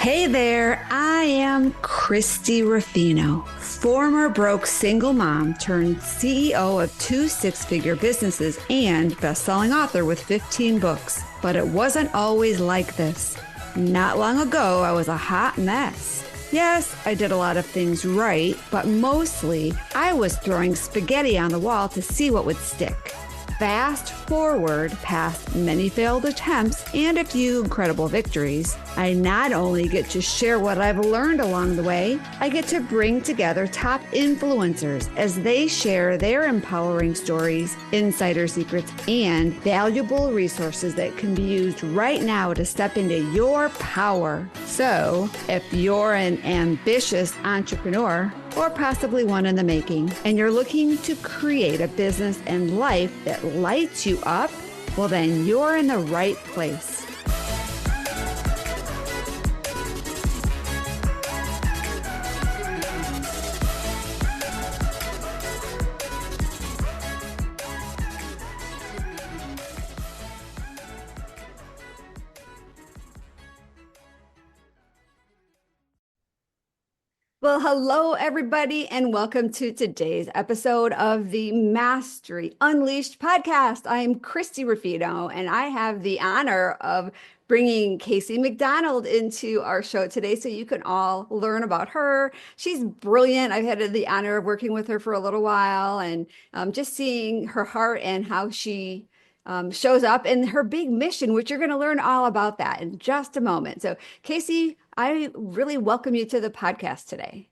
Hey there, I am Christie Ruffino, former broke single mom turned CEO of two six-figure businesses and best-selling author with 15 books. But it wasn't always like this. Not long ago, I was a hot mess. Yes, I did a lot of things right, but mostly I was throwing spaghetti on the wall to see what would stick. Fast forward past many failed attempts and a few incredible victories, I not only get to share what I've learned along the way, I get to bring together top influencers as they share their empowering stories, insider secrets, and valuable resources that can be used right now to step into your power. So, if you're an ambitious entrepreneur, or possibly one in the making, and you're looking to create a business and life that lights you up, well, then you're in the right place. Well, hello, everybody, and welcome to today's episode of the Mastery Unleashed podcast. I'm Christie Ruffino, and I have the honor of bringing Casey McDonald into our show today so you can all learn about her. She's brilliant. I've had the honor of working with her for a little while and just seeing her heart and how she shows up and her big mission, which you're going to learn all about that in just a moment. So, Casey, I really welcome you to the podcast today.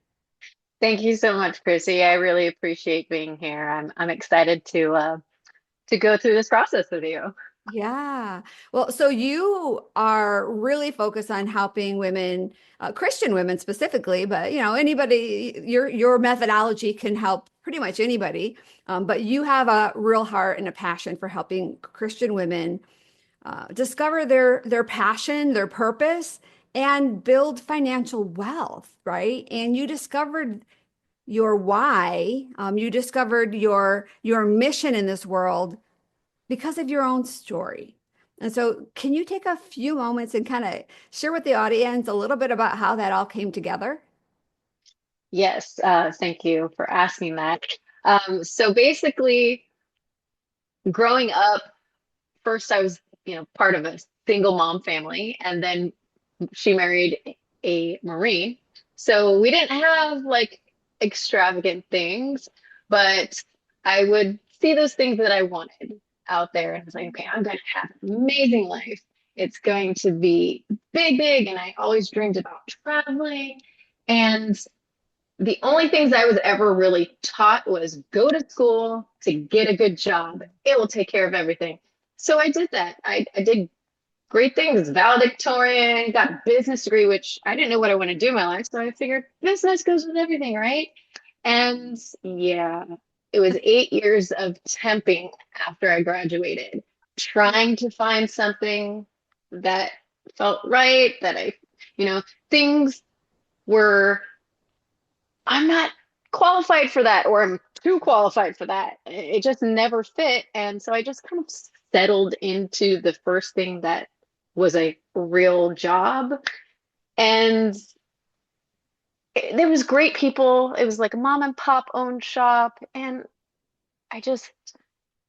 Thank you so much, Chrissy. I really appreciate being here. I'm excited to go through this process with you. Yeah. Well, so you are really focused on helping women, Christian women specifically, but anybody, your methodology can help pretty much anybody. But you have a real heart and a passion for helping Christian women discover their passion, their purpose, and build financial wealth, right? And you discovered your why. You discovered your mission in this world because of your own story. And so, can you take a few moments and kind of share with the audience a little bit about how that all came together? Yes, thank you for asking that. So basically, growing up, first I was, part of a single mom family, and then she married a Marine. So we didn't have like extravagant things, but I would see those things that I wanted out there and I was like, okay, I'm going to have an amazing life. It's going to be big, big. And I always dreamed about traveling. And the only things I was ever really taught was go to school to get a good job. It will take care of everything. So I did that. I did great things, valedictorian, got business degree, which I didn't know what I want to do in my life. So I figured business goes with everything, right? And yeah, it was 8 years of temping after I graduated, trying to find something that felt right, that things were, I'm not qualified for that, or I'm too qualified for that. It just never fit. And so I just kind of settled into the first thing that was a real job. And there was great people. It was like a mom and pop owned shop. And I just,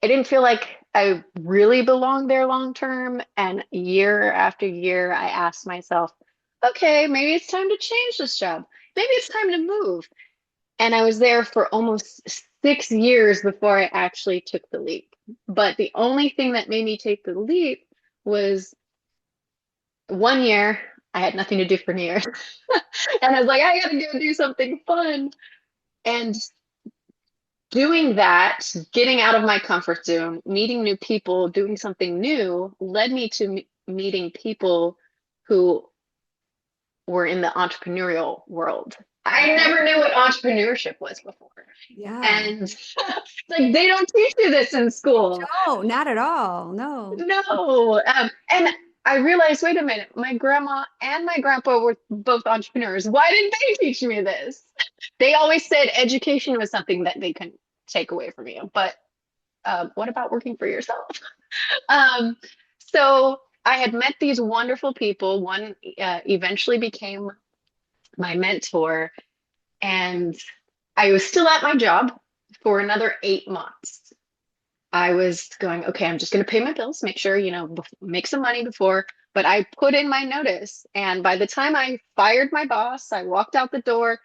I didn't feel like I really belonged there long term. And year after year, I asked myself, okay, maybe it's time to change this job. Maybe it's time to move. And I was there for almost 6 years before I actually took the leap. But the only thing that made me take the leap was one year. I had nothing to do for New Year's. And I was like, I gotta go do something fun. And doing that, getting out of my comfort zone, meeting new people, doing something new led me to meeting people who were in the entrepreneurial world. I never knew what entrepreneurship was before. Yeah. And like they don't teach you this in school. No, not at all. No. No. And I realized, wait a minute, my grandma and my grandpa were both entrepreneurs. Why didn't they teach me this? They always said education was something that they couldn't take away from you. But what about working for yourself? Um, so I had met these wonderful people. One eventually became my mentor, and I was still at my job for another 8 months. I was going, okay, I'm just going to pay my bills, make sure, make some money before. But I put in my notice. And by the time I fired my boss, I walked out the door,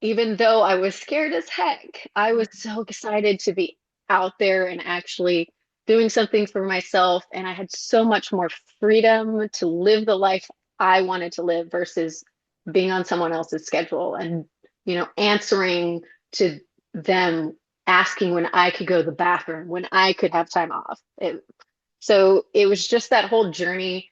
even though I was scared as heck, I was so excited to be out there and actually doing something for myself. And I had so much more freedom to live the life I wanted to live versus being on someone else's schedule and, answering to them, asking when I could go to the bathroom, when I could have time off. So it was just that whole journey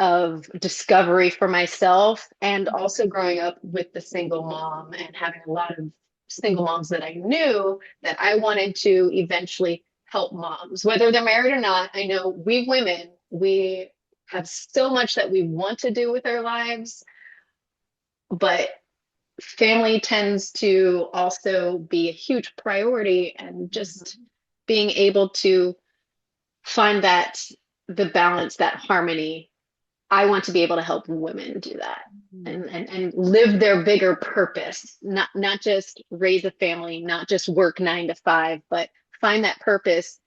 of discovery for myself, and also growing up with the single mom and having a lot of single moms that I knew that I wanted to eventually help moms, whether they're married or not. I know we women, we have so much that we want to do with our lives, but family tends to also be a huge priority, and just being able to find that the balance, that harmony. I want to be able to help women do that and live their bigger purpose, not just raise a family, not just work 9 to 5, but find that purpose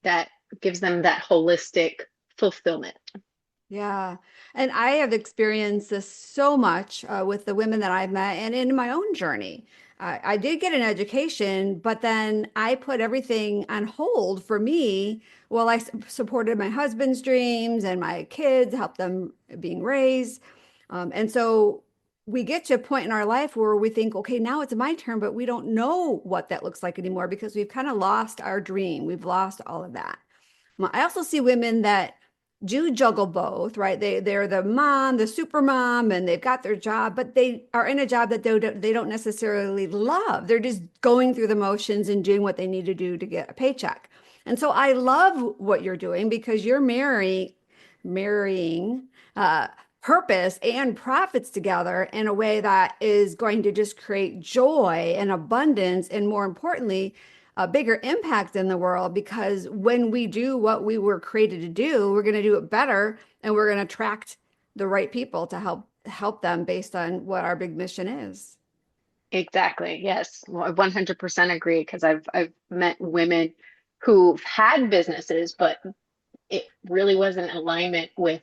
that gives them that holistic fulfillment. Yeah. And I have experienced this so much with the women that I've met and in my own journey. I did get an education, but then I put everything on hold for me while I supported my husband's dreams and my kids, helped them being raised. And so we get to a point in our life where we think, okay, now it's my turn, but we don't know what that looks like anymore because we've kind of lost our dream. We've lost all of that. Well, I also see women that do juggle both, right? They're the mom, the super mom, and they've got their job, but they are in a job that they don't necessarily love. They're just going through the motions and doing what they need to do to get a paycheck. And so I love what you're doing because you're marrying purpose and profits together in a way that is going to just create joy and abundance, and more importantly, a bigger impact in the world, because when we do what we were created to do, we're going to do it better, and we're going to attract the right people to help them based on what our big mission is. Exactly. Yes. Well, I 100% agree, because I've met women who've had businesses, but it really wasn't in alignment with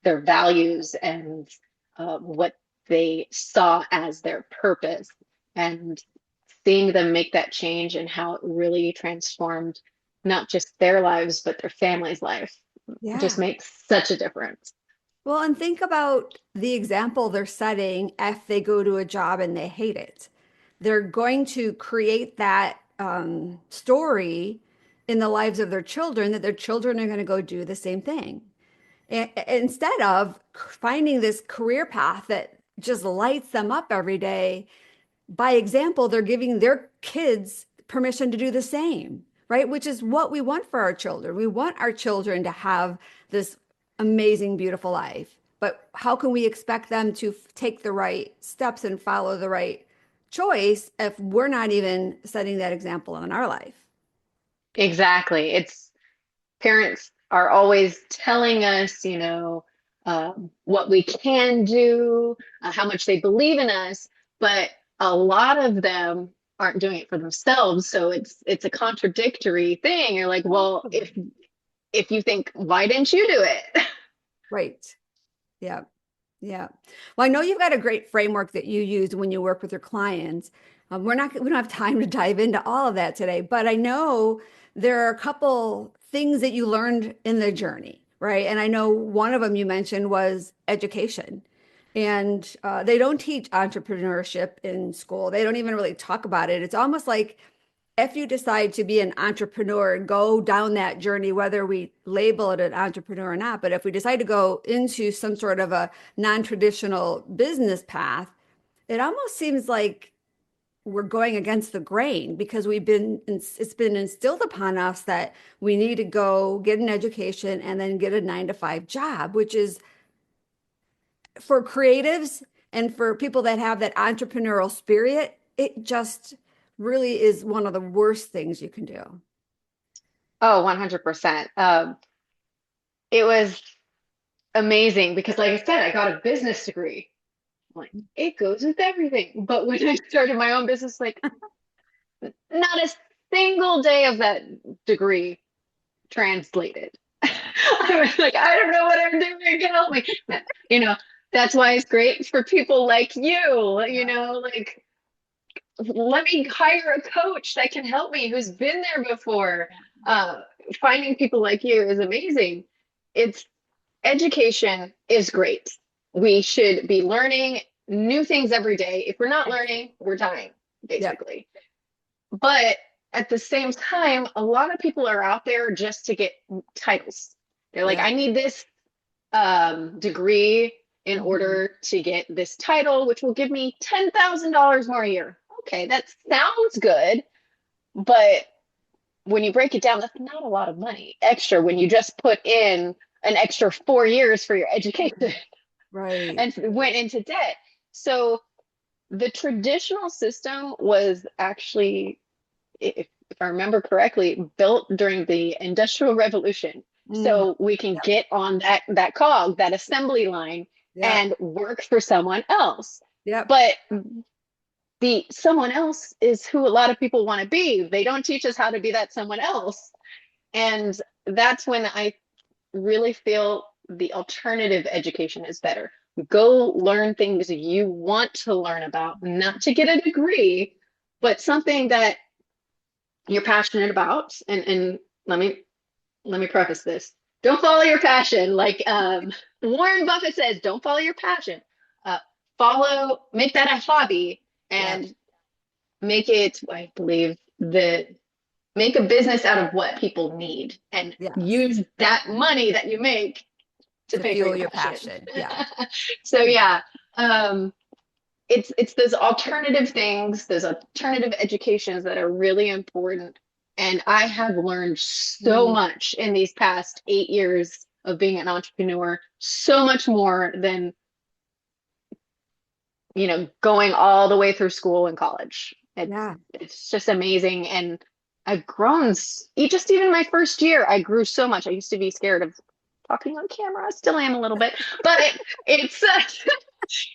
their values and what they saw as their purpose. And seeing them make that change and how it really transformed not just their lives, but their family's life just Yeah. makes such a difference. Well, and think about the example they're setting if they go to a job and they hate it. They're going to create that story in the lives of their children that their children are going to go do the same thing. Instead of finding this career path that just lights them up every day, by example, they're giving their kids permission to do the same, right? Which is what we want for our children. We want our children to have this amazing, beautiful life. But how can we expect them to take the right steps and follow the right choice if we're not even setting that example in our life? Exactly. It's parents are always telling us, what we can do, how much they believe in us, but a lot of them aren't doing it for themselves. So it's a contradictory thing. You're like, well, if you think, why didn't you do it? Right. Yeah. Yeah. Well, I know you've got a great framework that you use when you work with your clients. We don't have time to dive into all of that today, but I know there are a couple things that you learned in the journey, right? And I know one of them you mentioned was education. And they don't teach entrepreneurship in school. They don't even really talk about it. It's almost like if you decide to be an entrepreneur and go down that journey, whether we label it an entrepreneur or not, but if we decide to go into some sort of a non-traditional business path, it almost seems like we're going against the grain because it's been instilled upon us that we need to go get an education and then get a 9 to 5 job, which is for creatives and for people that have that entrepreneurial spirit, it just really is one of the worst things you can do. Oh, 100%. it was amazing because, like I said, I got a business degree. I'm like, it goes with everything. But when I started my own business, like, not a single day of that degree translated. I was like, I don't know what I'm doing. Help me. You know, that's why it's great for people like you know, like, let me hire a coach that can help me who's been there before. Uh, Finding people like you is amazing. It's Education is great. We should be learning new things every day. If we're not learning, we're dying, Yep. basically. But at the same time, a lot of people are out there just to get titles. They're like, Yeah. I need this degree in Mhm. order to get this title, which will give me $10,000 more a year. Okay, that sounds good, but when you break it down, that's not a lot of money extra when you just put in an extra 4 years for your education Right. and went into debt. So the traditional system was actually, if I remember correctly, built during the Industrial Revolution. Mm. So we can Yep. get on that cog, that assembly line, Yep. and work for someone else. Yep. But the someone else is who a lot of people want to be. They don't teach us how to be that someone else. And that's when I really feel the alternative education is better. Go learn things you want to learn about, not to get a degree, but something that you're passionate about. And let me preface this. Don't follow your passion. Like Warren Buffett says, don't follow your passion. Uh, make that a hobby Yep. and make it, I believe, make a business out of what people need and Yes. use that money that you make to To pay for fuel your your passion. passion. Yeah. So Yeah. yeah, um, it's those alternative things, those alternative educations that are really important. And I have learned so Mm. much in these past 8 years of being an entrepreneur, so much more than, going all the way through school and college. Yeah. It's just amazing. And I've grown, just even my first year, I grew so much. I used to be scared of talking on camera. I still am a little bit, but it's,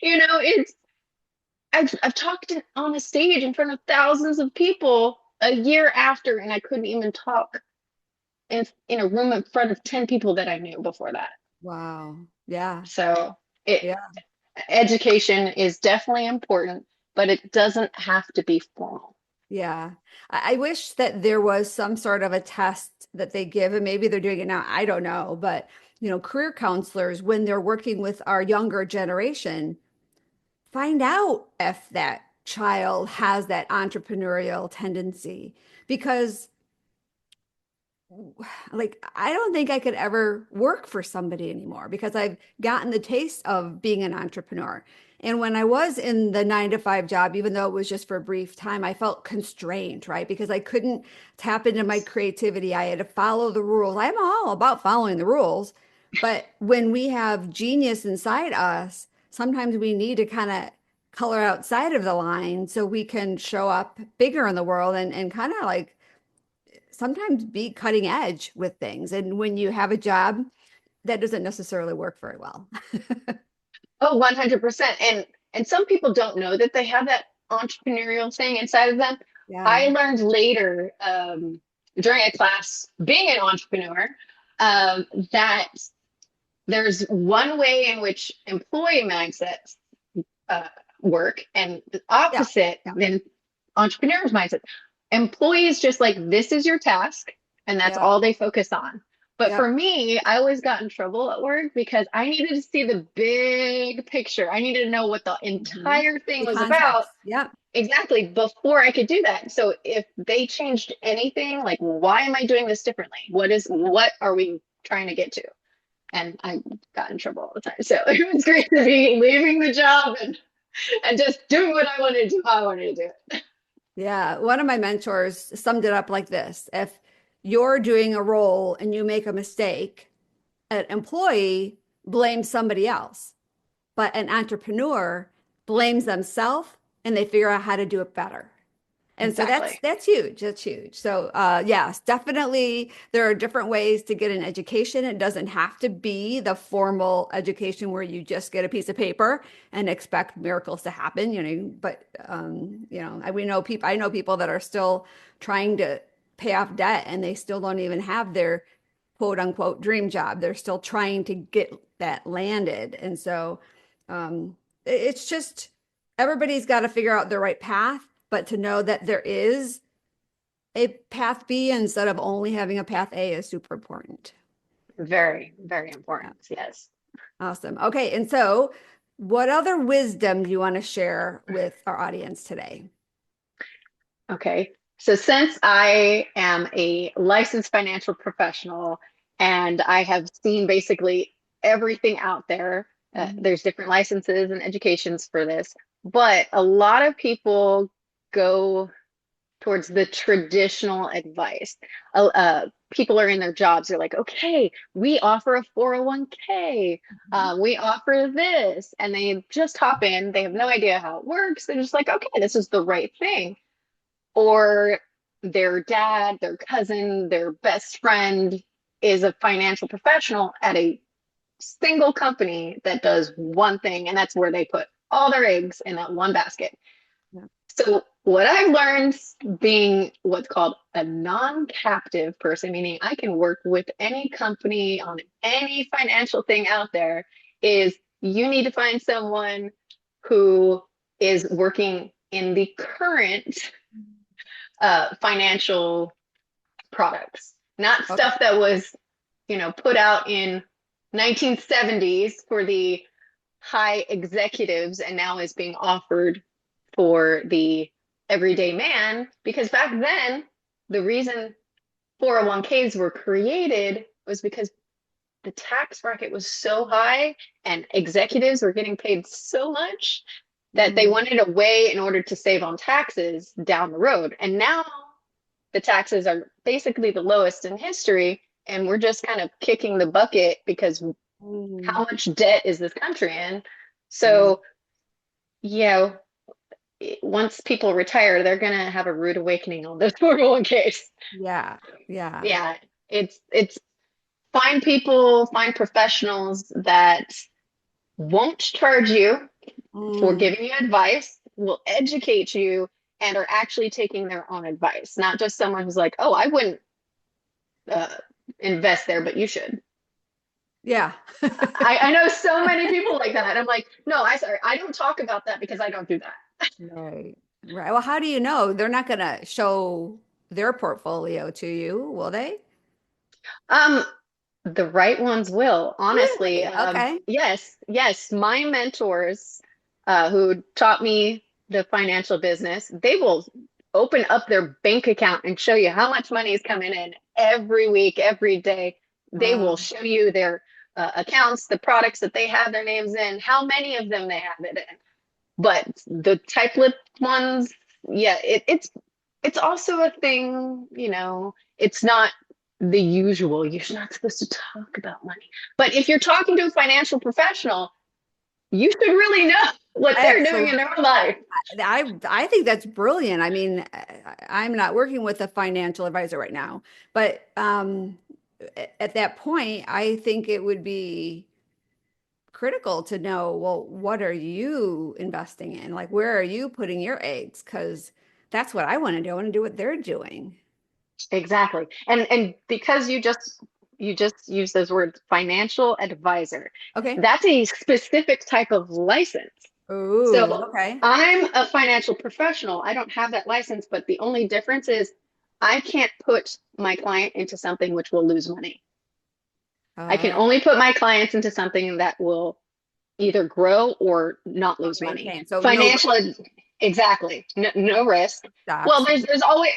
it's, I've talked on a stage in front of thousands of people a year after, and I couldn't even talk in a room in front of 10 people that I knew before that. Wow. Yeah. So it, Yeah. education is definitely important, but it doesn't have to be formal. Yeah. I wish that there was some sort of a test that they give, and maybe they're doing it now. I don't know. But, career counselors, when they're working with our younger generation, find out if that child has that entrepreneurial tendency. Because like I don't think I could ever work for somebody anymore because I've gotten the taste of being an entrepreneur. And when I was in the 9 to 5 job, even though it was just for a brief time, I felt constrained, right? Because I couldn't tap into my creativity. I had to follow the rules. I'm all about following the rules. But when we have genius inside us, sometimes we need to kind of color outside of the line so we can show up bigger in the world and kind of like sometimes be cutting edge with things. And when you have a job, that doesn't necessarily work very well. Oh, 100%. And some people don't know that they have that entrepreneurial thing inside of them. Yeah. I learned later during a class, being an entrepreneur, that there's one way in which employee mindsets uh, work, and the Yeah. opposite Yeah. than entrepreneurs' mindset. Employees just like this is your task, and that's Yeah. all they focus on. But Yeah. for me, I always got in trouble at work because I needed to see the big picture. I needed to know what the Mhm. entire thing The was about context. Yeah. exactly before I could do that. So if they changed anything, like why am I doing this differently? What are we trying to get to? And I got in trouble all the time. So it was great to be leaving the job and just doing what I wanted to do, how I wanted to do it. Yeah. One of my mentors summed it up like this. If you're doing a role and you make a mistake, an employee blames somebody else, but an entrepreneur blames themselves and they figure out how to do it better. And so Exactly. that's huge. That's huge. So yes, definitely there are different ways to get an education. It doesn't have to be the formal education where you just get a piece of paper and expect miracles to happen, but we know people, I know people that are still trying to pay off debt and they still don't even have their quote unquote dream job. They're still trying to get that landed. And so it's just everybody's got to figure out the right path, but to know that there is a path B instead of only having a path A is super important. Very, very Yeah. important. Yes. Awesome. Okay. And so, what other wisdom do you want to share with our audience today? Okay. So since I am a licensed financial professional and I have seen basically everything out there, Mhm. there's different licenses and educations for this, but a lot of people go towards the traditional advice. People are in their jobs. They're like, okay, we offer a 401k. We offer this. And they just hop in. They have no idea how it works. They're just like, okay, this is the right thing. Or their dad, their cousin, their best friend is a financial professional at a single company that does one thing. And that's where they put all their eggs in that one basket. Yeah. So what I've learned being what's called a non-captive person, meaning I can work with any company on any financial thing out there, is you need to find someone who is working in the current financial products, not Okay. stuff that was, put out in 1970s for the high executives and now is being offered for the everyday man. Because back then, the reason 401ks were created was because the tax bracket was so high and executives were getting paid so much that they Mm, wanted a way in order to save on taxes down the road. And now the taxes are basically the lowest in history. And we're just kind of kicking the bucket because how mm, much debt is this country in? yeah. So, yeah, once people retire, they're gonna have a rude awakening on those 401ks. Yeah. Yeah. Yeah, it's find people, find professionals that won't charge you for Mm, giving you advice, will educate you, and are actually taking their own advice, not just someone who's like, "Oh, I wouldn't uh, invest there, but you should." yeah. I know so many people like that. I'm like, no, I don't talk about that because I don't do that. Right. Right. Well, how do you know they're not going to show their portfolio to you, will they? Um, the right ones will, honestly. Really? Okay. Yes, yes. My mentors, who taught me the financial business, they will open up their bank account and show you how much money is coming in every week, every day. They will show you their accounts, the products that they have their names in, how many of them they have it in. But the type lip ones, yeah, it's also a thing, it's not the usual. You're not supposed to talk about money. But if you're talking to a financial professional, you should really know what they're doing in Absolutely. their own life. I think that's brilliant. I mean, I'm not working with a financial advisor right now, but at that point, I think it would be critical to know, well, what are you investing in? Like, where are you putting your eggs? Because that's what I want to do. I want to do what they're doing. Exactly. And because you just use those words, financial advisor, Okay. that's a specific type of license. Ooh, So okay. I'm a financial professional. I don't have that license, but the only difference is I can't put my client into something which will lose money. I can Uh, only put my clients into something that will either grow or not or lose money. maintain. So no Financial, exactly. No, no risk. Well, stocks.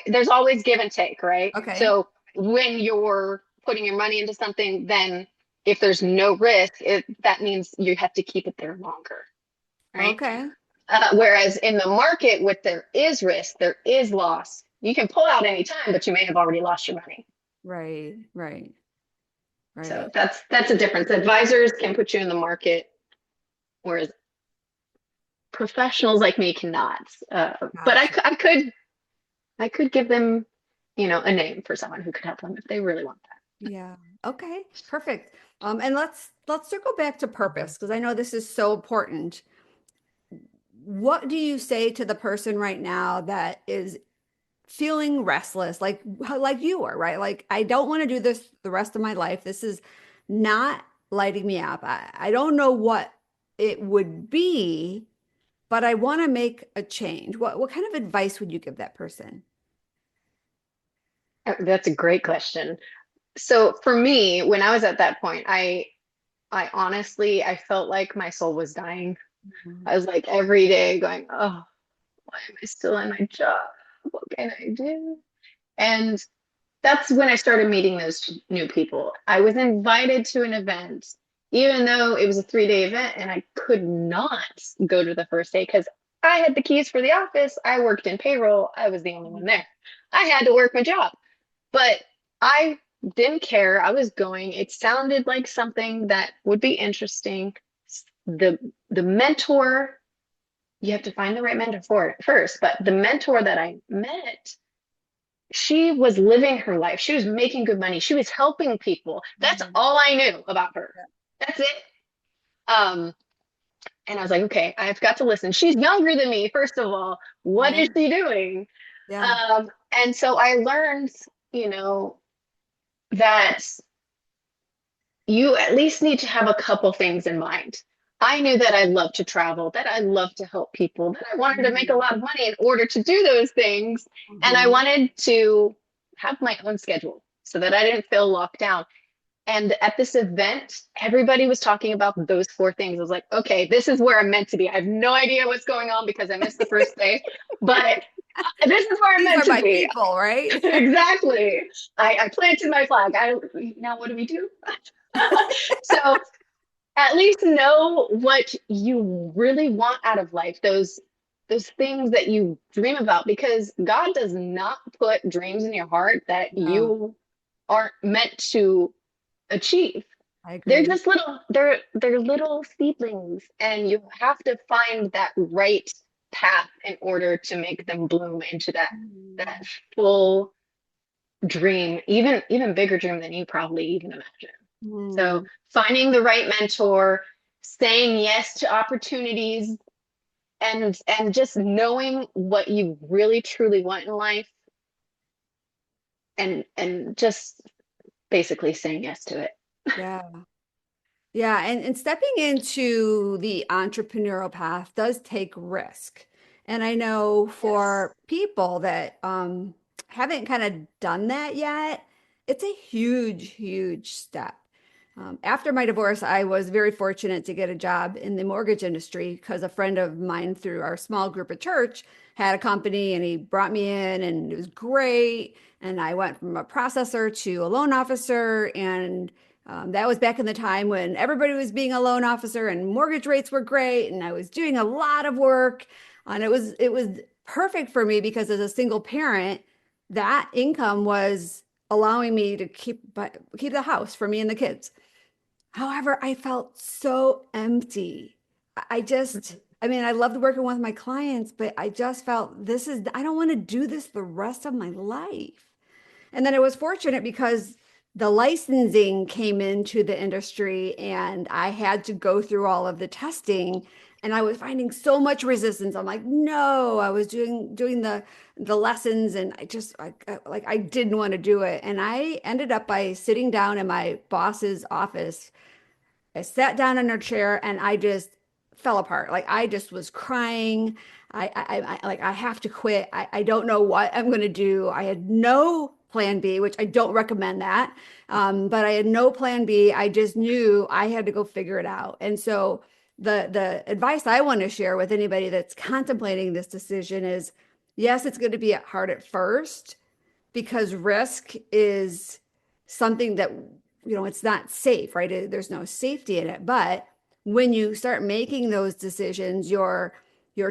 there's always give and take, right? Okay. So when you're putting your money into something, then if there's no risk, that means you have to keep it there longer, right? Okay. Whereas in the market, with there is risk, there is loss. You can pull out any time, but you may have already lost your money. Right, right, So right. that's a difference. Advisors can put you in the market, whereas professionals like me cannot. But I, Gotcha. I could. I could give them, a name for someone who could help them if they really want Yeah. Okay. Perfect. And let's circle back to purpose because I know this is so important. What do you say to the person right now that is feeling restless, like you are, right? Like I don't want to do this the rest of my life. This is not lighting me up. I don't know what it would be, but I want to make a change. What kind of advice would you give that person? that. That's a great question. So for me, when I was at that point, I honestly, I felt like my soul was dying. Mhm. I was like every day going, oh, why am I still in my job? What can I do? And that's when I started meeting those new people. I was invited to an event, even though it was a 3-day event, and I could not go to the first day because I had the keys for the office. I worked in payroll. I was the only one there. I had to work my job, but I didn't care. I was going. It sounded like something that would be interesting. The the mentor, you have to find the right mentor for it first, but the mentor that I met, she was living her life. She was making good money. She was helping people. That's Mhm. all I knew about her. That's it. Um, and I was like, okay, I've got to listen. She's younger than me, first of all. What Yeah. is she doing? Yeah. And so I learned, you know, that you at least need to have a couple things in mind. I knew that I loved to travel, that I loved to help people, that I wanted to make a Mhm. lot of money in order to do those things. And I Mhm. wanted to have my own schedule so that I didn't feel locked down. And at this event, everybody was talking about those four things. I was like, okay, this is where I'm meant to be. I have no idea what's going on because I missed the first day, but this is where I'm These meant are to my be. people, right? Exactly. I planted my flag. Now what do we do? So at least know what you really want out of life, those things that you dream about, because God does not put dreams in your heart that No, you aren't meant to achieve. I They're agree. just they're little seedlings, and you have to find that right path in order to make them bloom into that Mhm. full dream, even bigger dream than you probably even imagine. So Mhm. finding the right mentor, saying yes to opportunities, and just knowing what you really truly want in life, and just basically saying yes to it. Yeah. Yeah, and stepping into the entrepreneurial path does take risk. And I know Yes. for people that haven't kind of done that yet, it's a huge, huge step. After my divorce, I was very fortunate to get a job in the mortgage industry because a friend of mine through our small group at church had a company and he brought me in and it was great. And I went from a processor to a loan officer and that was back in the time when everybody was being a loan officer and mortgage rates were great, and I was doing a lot of work, and it was perfect for me because as a single parent, that income was allowing me to keep the house for me and the kids. However, I felt so empty. I just, I mean, I loved working with my clients, but I just felt I don't want to do this the rest of my life. And then I was fortunate because the licensing came into the industry and I had to go through all of the testing and I was finding so much resistance. I'm like, no, I was doing the lessons and like I didn't want to do it. And I ended up by sitting down in my boss's office. I sat down in her chair and I just fell apart. Like I just was crying. Like I have to quit. I don't know what I'm going to do. I had no plan B, which I don't recommend that. But I had no plan B. I just knew I had to go figure it out. And so the advice I want to share with anybody that's contemplating this decision is, yes, it's going to be hard at first because risk is something that, it's not safe, right? There's no safety in it. But when you start making those decisions, your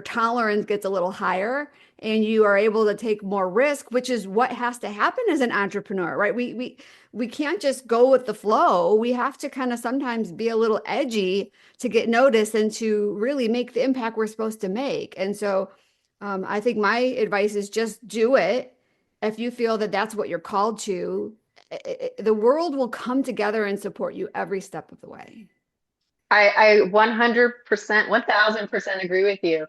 tolerance gets a little higher and you are able to take more risk, which is what has to happen as an entrepreneur, right? We can't just go with the flow. We have to kind of sometimes be a little edgy to get noticed and to really make the impact we're supposed to make. And so I think my advice is just do it if you feel that that's what you're called to, the world will come together and support you every step of the way. I 100%, 1000% agree with you.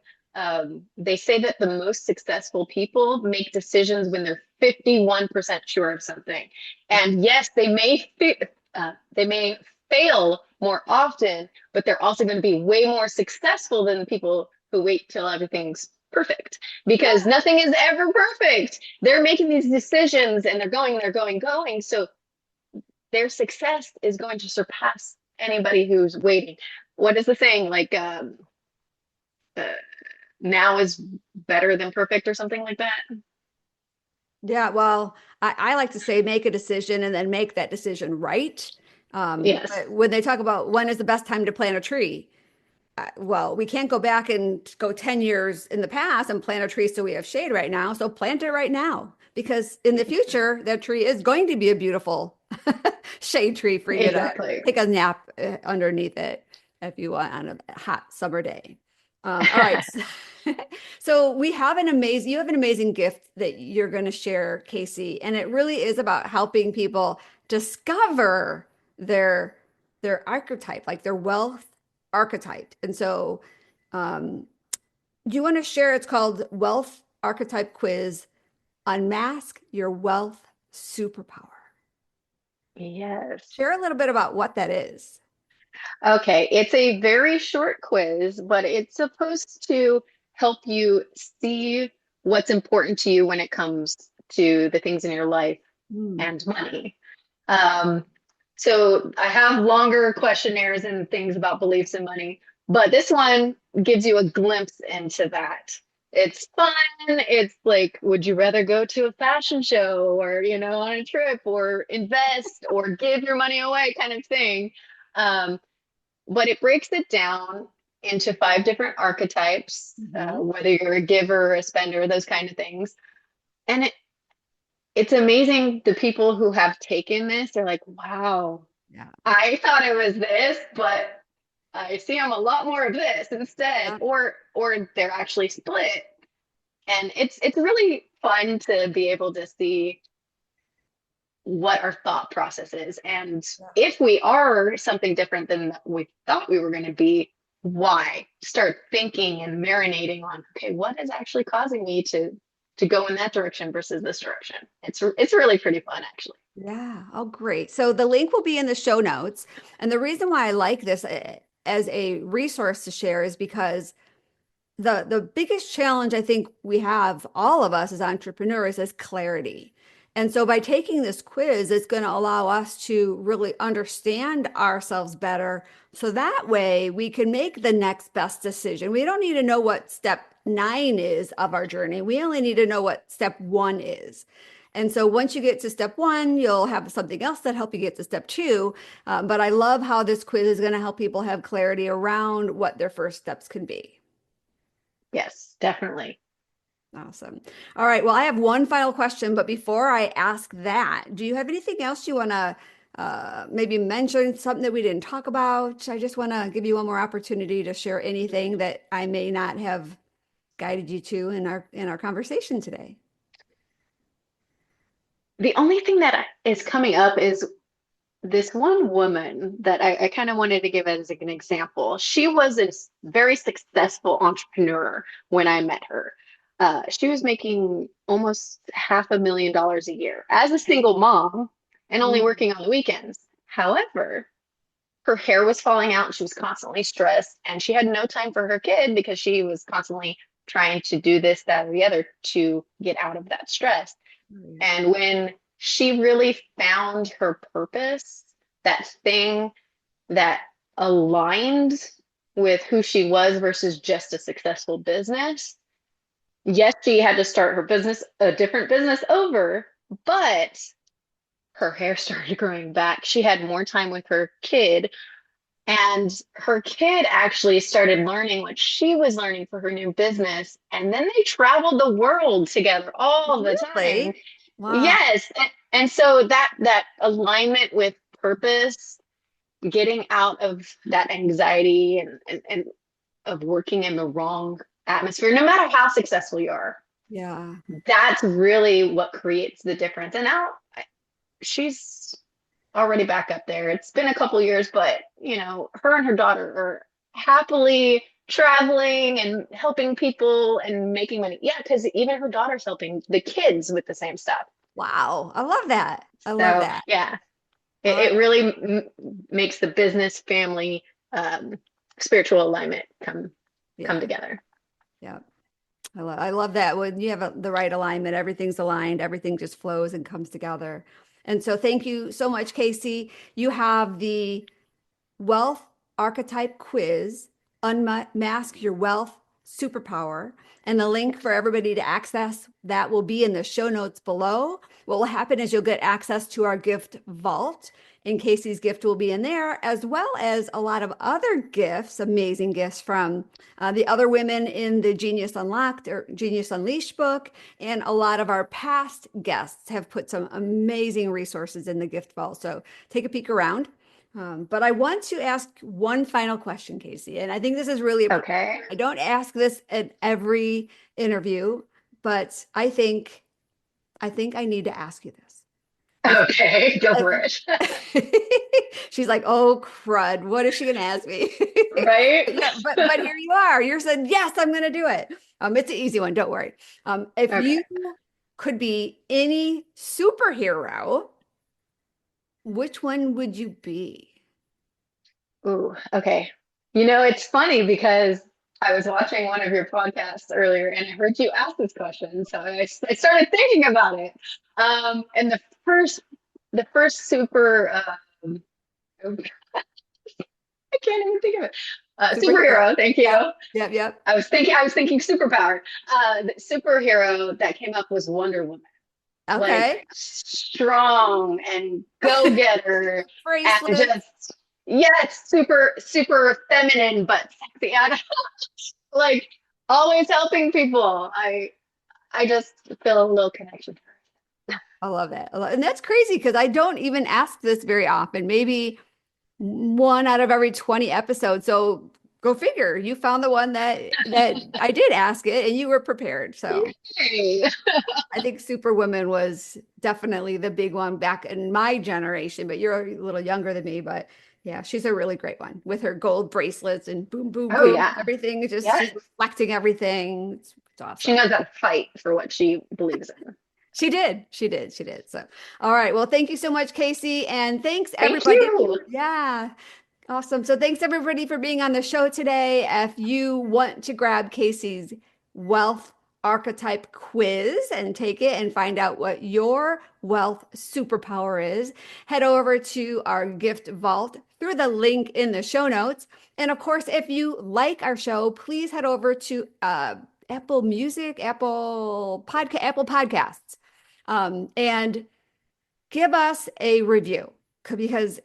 They say that the most successful people make decisions when they're 51% sure of something. And yes, they may fail more often, but they're also going to be way more successful than the people who wait till everything's perfect, because Yeah. nothing is ever perfect. They're making these decisions and they're going. So their success is going to surpass anybody who's waiting. What is the saying? Like, uh, now is better than perfect or something like that. Yeah, well, I like to say make a decision and then make that decision right. Yes, But when they talk about when is the best time to plant a tree, well, we can't go back and go 10 years in the past and plant a tree so we have shade right now. So plant it right now because in the future, that tree is going to be a beautiful shade tree for you to exactly. take a nap underneath it if you want on a hot summer day. All right. So you have an amazing gift that you're going to share, Casey, and it really is about helping people discover their archetype, like their wealth archetype. And so, um, do you want to share? It's called Wealth Archetype Quiz. Unmask your wealth superpower. Yes. Share a little bit about what that is. Okay, it's a very short quiz, but it's supposed to help you see what's important to you when it comes to the things in your life Hmm. and money. Um, so I have longer questionnaires and things about beliefs and money, but this one gives you a glimpse into that. It's fun. It's like, would you rather go to a fashion show or, on a trip or invest or give your money away kind of thing. Um, but it breaks it down into five different archetypes, Mhm. whether you're a giver or a spender, those kind of things. And it's amazing the people who have taken this, they're like, wow, Yeah. I thought it was this, but I see I'm a lot more of this instead. Yeah. Or they're actually split. And it's really fun to be able to see what our thought process is. And Yeah. if we are something different than we thought we were going to be, why? Start thinking and marinating on, okay, what is actually causing me to go in that direction versus this direction? It's really pretty fun actually. Yeah. Oh, great. So the link will be in the show notes. And the reason why I like this as a resource to share is because the biggest challenge I think we have, all of us as entrepreneurs, is clarity. And so by taking this quiz, it's going to allow us to really understand ourselves better. So that way we can make the next best decision. We don't need to know what step 9 is of our journey. We only need to know what step 1 is. And so once you get to step 1, you'll have something else that help you get to step 2. But I love how this quiz is going to help people have clarity around what their first steps can be. Yes, definitely. Awesome. All right. Well, I have one final question, but before I ask that, do you have anything else you want to maybe mention, something that we didn't talk about? I just want to give you one more opportunity to share anything that I may not have guided you to in our conversation today. The only thing that is coming up is this one woman that I kind of wanted to give as an example. She was a very successful entrepreneur when I met her. She was making almost $500,000 a year as a single mom and only Mm. working on the weekends. However, her hair was falling out and she was constantly stressed and she had no time for her kid because she was constantly trying to do this, that, or the other to get out of that stress. And when she really found her purpose, that thing that aligned with who she was versus just a successful business, yes, she had to start her business, a different business over, but her hair started growing back. She had more time with her kid, and her kid actually started learning what she was learning for her new business. And then they traveled the world together all the time. Really? Wow. Yes. And so that alignment with purpose, getting out of that anxiety and of working in the wrong atmosphere, no matter how successful you are. Yeah. That's really what creates the difference. And now she's already back up there. It's been a couple years, but her and her daughter are happily traveling and helping people and making money. Yeah, because even her daughter's helping the kids with the same stuff. Wow. I love that. I love So that. yeah, All it right. really makes the business family spiritual alignment come Yeah. together. Yeah. I love that. When you have the right alignment, everything's aligned, everything just flows and comes together. And so thank you so much, Casey. You have the Wealth Archetype Quiz, Unmask Your Wealth Superpower. And the link for everybody to access that will be in the show notes below. What will happen is you'll get access to our gift vault, and Casey's gift will be in there, as well as a lot of other gifts, amazing gifts from the other women in the Genius Unlocked or Genius Unleashed book. And a lot of our past guests have put some amazing resources in the gift vault. So take a peek around. But I want to ask one final question, Casey, and I think this is really important. Okay. I don't ask this at every interview, but I think I need to ask you this. Okay, go for it. She's like, "Oh crud, what is she going to ask me?" Right? Yeah, but here you are. You're saying, "Yes, I'm going to do it." It's an easy one. Don't worry. If Okay. you could be any superhero, which one would you be? Ooh, okay. It's funny because I was watching one of your podcasts earlier and I heard you ask this question. So I started thinking about it. And the first I can't even think of it. Superhero. Superhero, thank Yep. you. Yep. Yep. I was thinking superpower. The superhero that came up was Wonder Woman. Like Okay. strong and go-getter and Bracelet. just yes, super super feminine but sexy. Like always helping people. I just feel a little connection to I love that. And that's crazy because I don't even ask this very often. Maybe one out of every 20 episodes. So go figure. You found the one that I did ask it and you were prepared. her. So Yay. I think Superwoman was definitely the big one back in my generation, but you're a little younger than me. But yeah, she's a really great one with her gold bracelets and boom, boom, Oh boom. yeah. Everything is just she's Yes. reflecting everything. It's She awesome. knows how to fight for what she believes in. She did. She did. She did. So, all right. Well, thank you so much, Casey. And thanks, Thank everybody. you. Yeah. Awesome. So, thanks, everybody, for being on the show today. If you want to grab Casey's wealth archetype quiz and take it and find out what your wealth superpower is, head over to our gift vault through the link in the show notes. And of course, if you like our show, please head over to Apple Music, Apple Podcasts, and give us a review because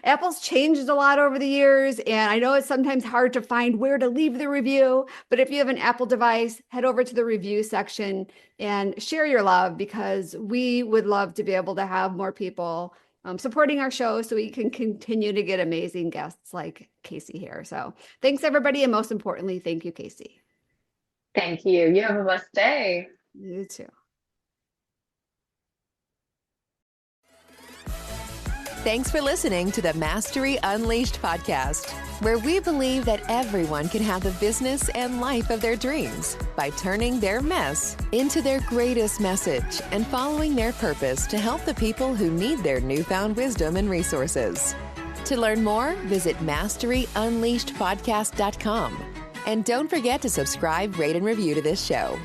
Apple's changed a lot over the years, and I know it's sometimes hard to find where to leave the review. But if you have an Apple device, head over to the review section and share your love because we would love to be able to have more people supporting our show so we can continue to get amazing guests like Casey here. So thanks, everybody. And most importantly, thank you, Casey. Thank you. You have a blessed day. You too. Thanks for listening to the Mastery Unleashed podcast, where we believe that everyone can have the business and life of their dreams by turning their mess into their greatest message and following their purpose to help the people who need their newfound wisdom and resources. To learn more, visit masteryunleashedpodcast.com. And don't forget to subscribe, rate, and review to this show.